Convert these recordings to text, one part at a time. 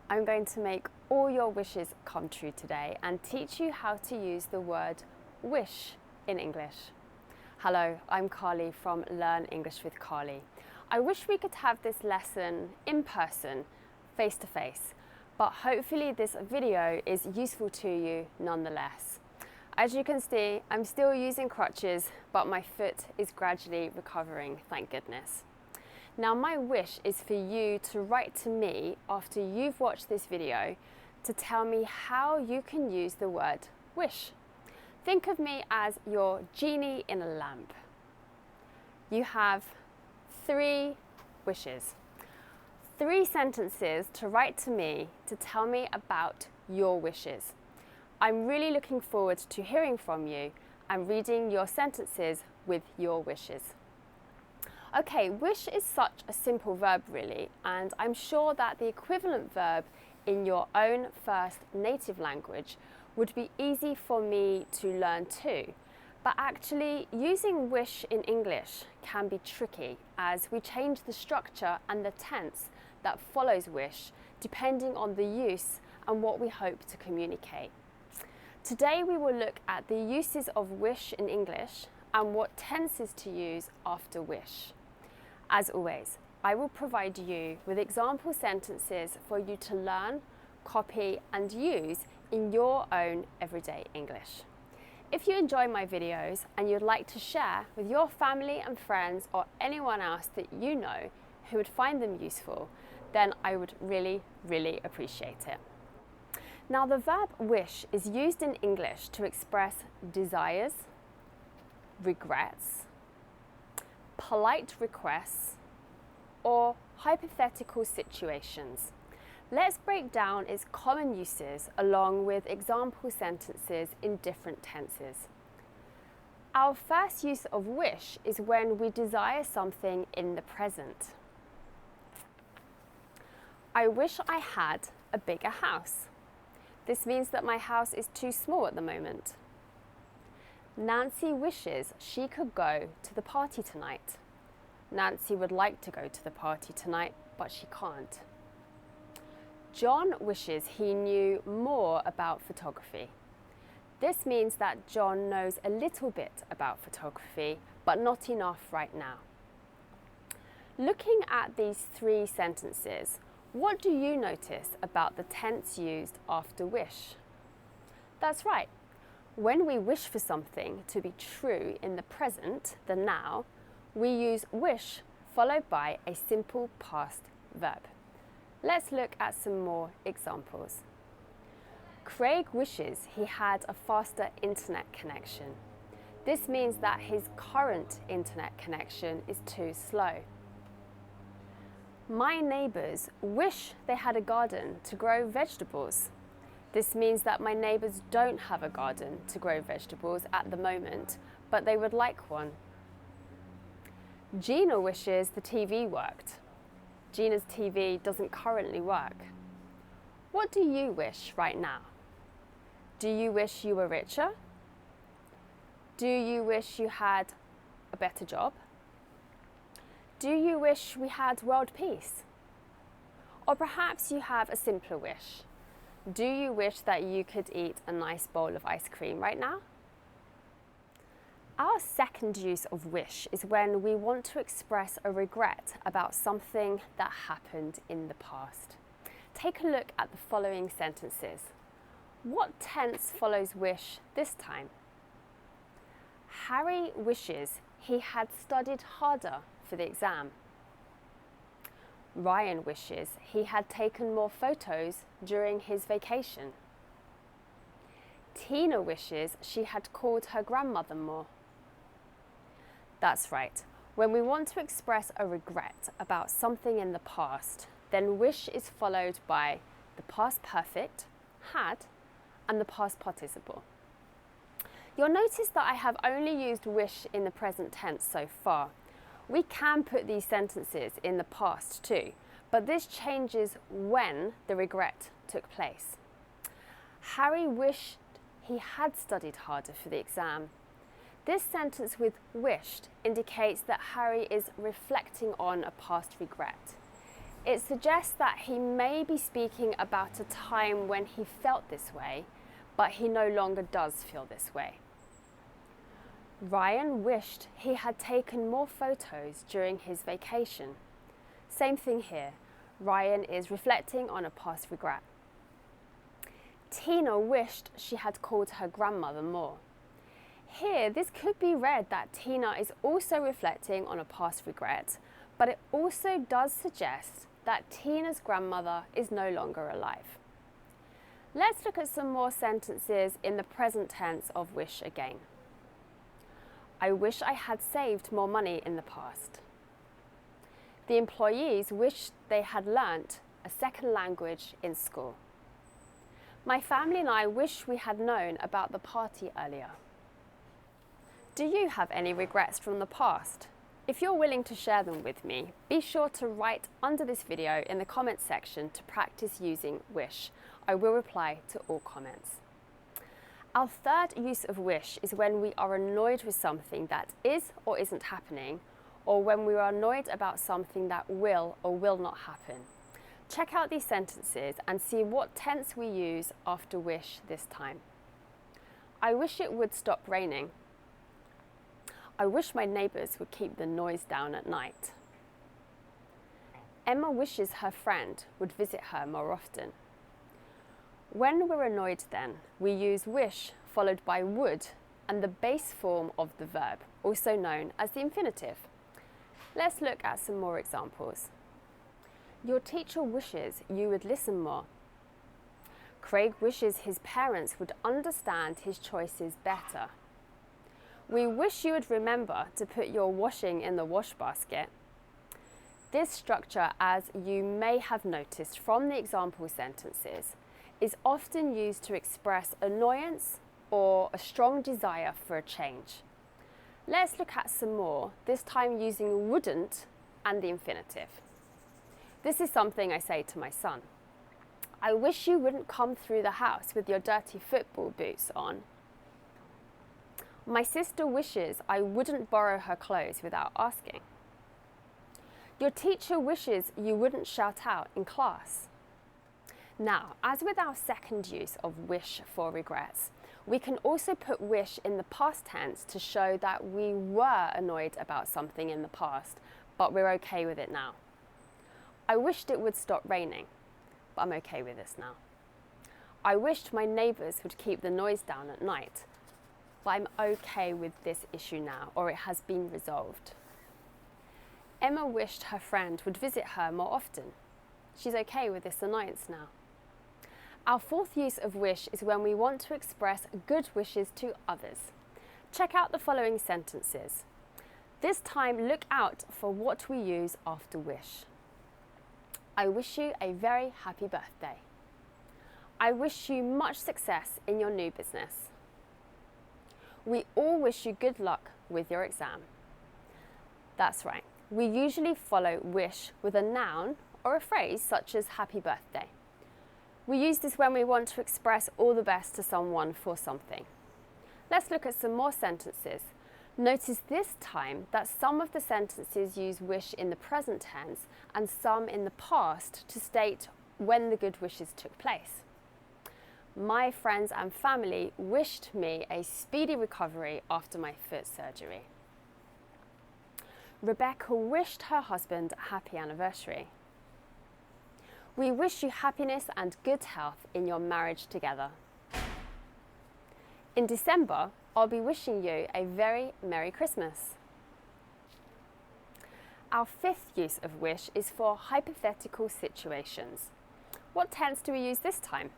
I'm going to make all your wishes come true today and teach you how to use the word wish in English. Hello, I'm Carly from Learn English with Carly. I wish we could have this lesson in person, face to face, but hopefully this video is useful to you nonetheless. As you can see, I'm still using crutches, but my foot is gradually recovering, thank goodness. Now my wish is for you to write to me after you've watched this video to tell me how you can use the word wish. Think of me as your genie in a lamp. You have 3 wishes, 3 sentences to write to me to tell me about your wishes. I'm really looking forward to hearing from you and reading your sentences with your wishes. Okay, wish is such a simple verb really, and I'm sure that the equivalent verb in your own first native language would be easy for me to learn too. But actually, using wish in English can be tricky as we change the structure and the tense that follows wish depending on the use and what we hope to communicate. Today we will look at the uses of wish in English and what tenses to use after wish. As always, I will provide you with example sentences for you to learn, copy and use in your own everyday English. If you enjoy my videos and you'd like to share with your family and friends or anyone else that you know who would find them useful, then I would really appreciate it. Now the verb wish is used in English to express desires, regrets, polite requests, or hypothetical situations. Let's break down its common uses along with example sentences in different tenses. Our first use of wish is when we desire something in the present. I wish I had a bigger house. This means that my house is too small at the moment. Nancy wishes she could go to the party tonight. Nancy would like to go to the party tonight, but she can't. John wishes he knew more about photography. This means that John knows a little bit about photography, but not enough right now. Looking at these 3 sentences, what do you notice about the tense used after wish? That's right. When we wish for something to be true in the present, the now, we use wish followed by a simple past verb. Let's look at some more examples. Craig wishes he had a faster internet connection. This means that his current internet connection is too slow. My neighbours wish they had a garden to grow vegetables. This means that my neighbours don't have a garden to grow vegetables at the moment, but they would like one. Gina wishes the TV worked. Gina's TV doesn't currently work. What do you wish right now? Do you wish you were richer? Do you wish you had a better job? Do you wish we had world peace? Or perhaps you have a simpler wish. Do you wish that you could eat a nice bowl of ice cream right now? Our second use of wish is when we want to express a regret about something that happened in the past. Take a look at the following sentences. What tense follows wish this time? Harry wishes he had studied harder for the exam. Ryan wishes he had taken more photos during his vacation. Tina wishes she had called her grandmother more. That's right. When we want to express a regret about something in the past, then wish is followed by the past perfect, had, and the past participle. You'll notice that I have only used wish in the present tense so far. We can put these sentences in the past too, but this changes when the regret took place. Harry wished he had studied harder for the exam. This sentence with wished indicates that Harry is reflecting on a past regret. It suggests that he may be speaking about a time when he felt this way, but he no longer does feel this way. Ryan wished he had taken more photos during his vacation. Same thing here. Ryan is reflecting on a past regret. Tina wished she had called her grandmother more. Here, this could be read that Tina is also reflecting on a past regret, but it also does suggest that Tina's grandmother is no longer alive. Let's look at some more sentences in the present tense of wish again. I wish I had saved more money in the past. The employees wished they had learnt a second language in school. My family and I wish we had known about the party earlier. Do you have any regrets from the past? If you're willing to share them with me, be sure to write under this video in the comments section to practice using wish. I will reply to all comments. Our third use of wish is when we are annoyed with something that is or isn't happening, or when we are annoyed about something that will or will not happen. Check out these sentences and see what tense we use after wish this time. I wish it would stop raining. I wish my neighbours would keep the noise down at night. Emma wishes her friend would visit her more often. When we're annoyed then, we use wish followed by would and the base form of the verb, also known as the infinitive. Let's look at some more examples. Your teacher wishes you would listen more. Craig wishes his parents would understand his choices better. We wish you would remember to put your washing in the wash basket. This structure, as you may have noticed from the example sentences, is often used to express annoyance or a strong desire for a change. Let's look at some more, this time using wouldn't and the infinitive. This is something I say to my son. I wish you wouldn't come through the house with your dirty football boots on. My sister wishes I wouldn't borrow her clothes without asking. Your teacher wishes you wouldn't shout out in class. Now, as with our second use of wish for regrets, we can also put wish in the past tense to show that we were annoyed about something in the past, but we're okay with it now. I wished it would stop raining, but I'm okay with this now. I wished my neighbours would keep the noise down at night, but I'm okay with this issue now, or it has been resolved. Emma wished her friend would visit her more often. She's okay with this annoyance now. Our fourth use of wish is when we want to express good wishes to others. Check out the following sentences. This time, look out for what we use after wish. I wish you a very happy birthday. I wish you much success in your new business. We all wish you good luck with your exam. That's right. We usually follow wish with a noun or a phrase such as happy birthday. We use this when we want to express all the best to someone for something. Let's look at some more sentences. Notice this time that some of the sentences use wish in the present tense and some in the past to state when the good wishes took place. My friends and family wished me a speedy recovery after my foot surgery. Rebecca wished her husband a happy anniversary. We wish you happiness and good health in your marriage together. In December, I'll be wishing you a very Merry Christmas. Our fifth use of wish is for hypothetical situations. What tense do we use this time?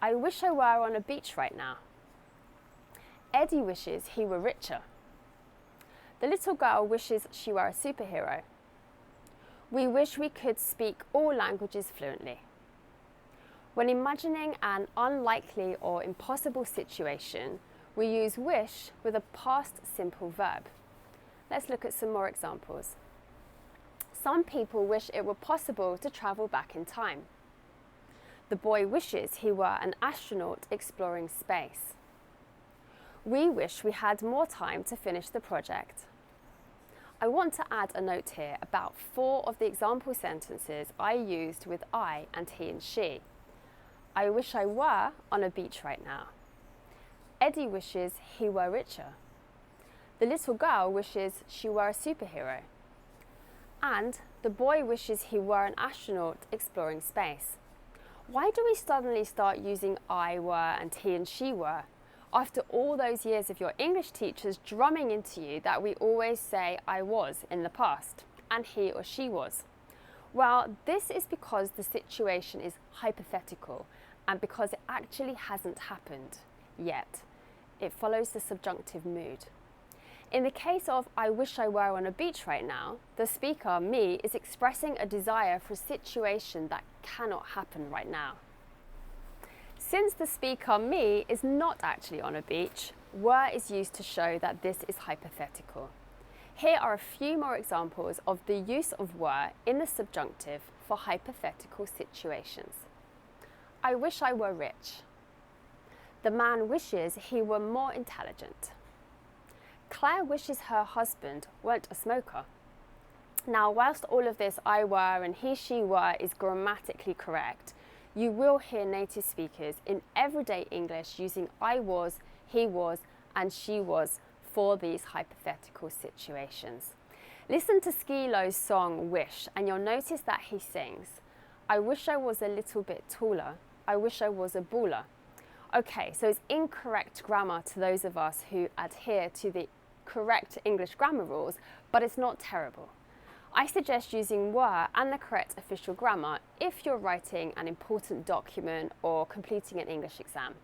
I wish I were on a beach right now. Eddie wishes he were richer. The little girl wishes she were a superhero. We wish we could speak all languages fluently. When imagining an unlikely or impossible situation, we use wish with a past simple verb. Let's look at some more examples. Some people wish it were possible to travel back in time. The boy wishes he were an astronaut exploring space. We wish we had more time to finish the project. I want to add a note here about 4 of the example sentences I used with I and he and she. I wish I were on a beach right now. Eddie wishes he were richer. The little girl wishes she were a superhero. And the boy wishes he were an astronaut exploring space. Why do we suddenly start using I were and he and she were? After all those years of your English teachers drumming into you that we always say I was in the past and he or she was. Well, this is because the situation is hypothetical and because it actually hasn't happened yet. It follows the subjunctive mood. In the case of I wish I were on a beach right now, the speaker, me, is expressing a desire for a situation that cannot happen right now. Since the speaker, me, is not actually on a beach, were is used to show that this is hypothetical. Here are a few more examples of the use of were in the subjunctive for hypothetical situations. I wish I were rich. The man wishes he were more intelligent. Claire wishes her husband weren't a smoker. Now, whilst all of this I were and he, she were is grammatically correct, you will hear native speakers in everyday English using I was, he was, and she was for these hypothetical situations. Listen to Skilo's song Wish and you'll notice that he sings, I wish I was a little bit taller, I wish I was a baller. Okay, so it's incorrect grammar to those of us who adhere to the correct English grammar rules, but it's not terrible. I suggest using were and the correct official grammar if you're writing an important document or completing an English exam.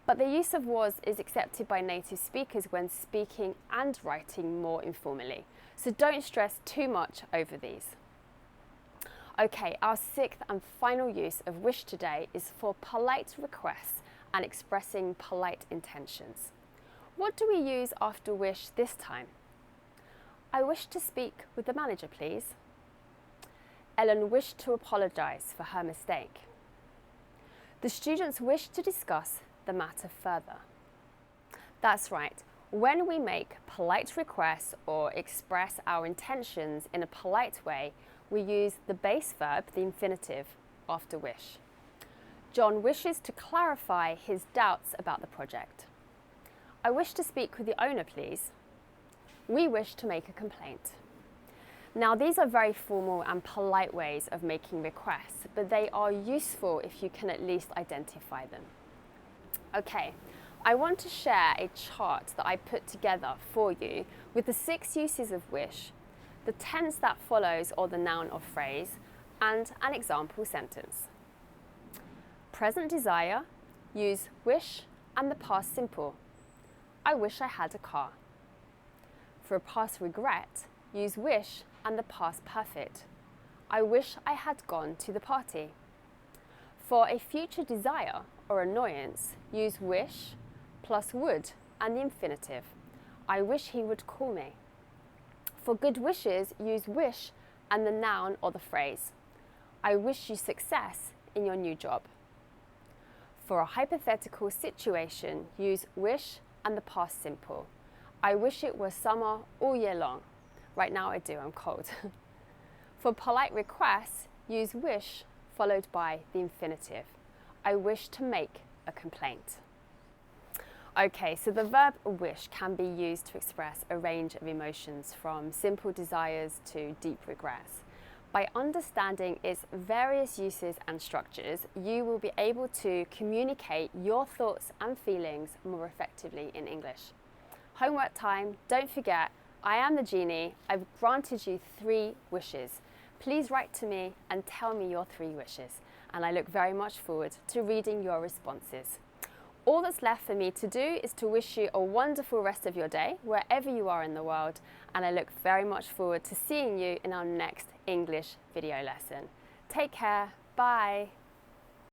But the use of was is accepted by native speakers when speaking and writing more informally. So don't stress too much over these. Okay, our 6th and final use of wish today is for polite requests and expressing polite intentions. What do we use after wish this time? I wish to speak with the manager, please. Ellen wished to apologise for her mistake. The students wish to discuss the matter further. That's right. When we make polite requests or express our intentions in a polite way, we use the base verb, the infinitive, after wish. John wishes to clarify his doubts about the project. I wish to speak with the owner, please. We wish to make a complaint. Now, these are very formal and polite ways of making requests, but they are useful if you can at least identify them. Okay, I want to share a chart that I put together for you with the 6 uses of wish, the tense that follows or the noun or phrase, and an example sentence. Present desire, use wish and the past simple. I wish I had a car. For a past regret, use wish and the past perfect. I wish I had gone to the party. For a future desire or annoyance, use wish plus would and the infinitive. I wish he would call me. For good wishes, use wish and the noun or the phrase. I wish you success in your new job. For a hypothetical situation, use wish and the past simple. I wish it was summer all year long. Right now I do, I'm cold. For polite requests, use wish followed by the infinitive. I wish to make a complaint. Okay, so the verb wish can be used to express a range of emotions from simple desires to deep regrets. By understanding its various uses and structures, you will be able to communicate your thoughts and feelings more effectively in English. Homework time, don't forget, I am the genie. I've granted you 3 wishes. Please write to me and tell me your 3 wishes, and I look very much forward to reading your responses. All that's left for me to do is to wish you a wonderful rest of your day, wherever you are in the world, and I look very much forward to seeing you in our next English video lesson. Take care, bye.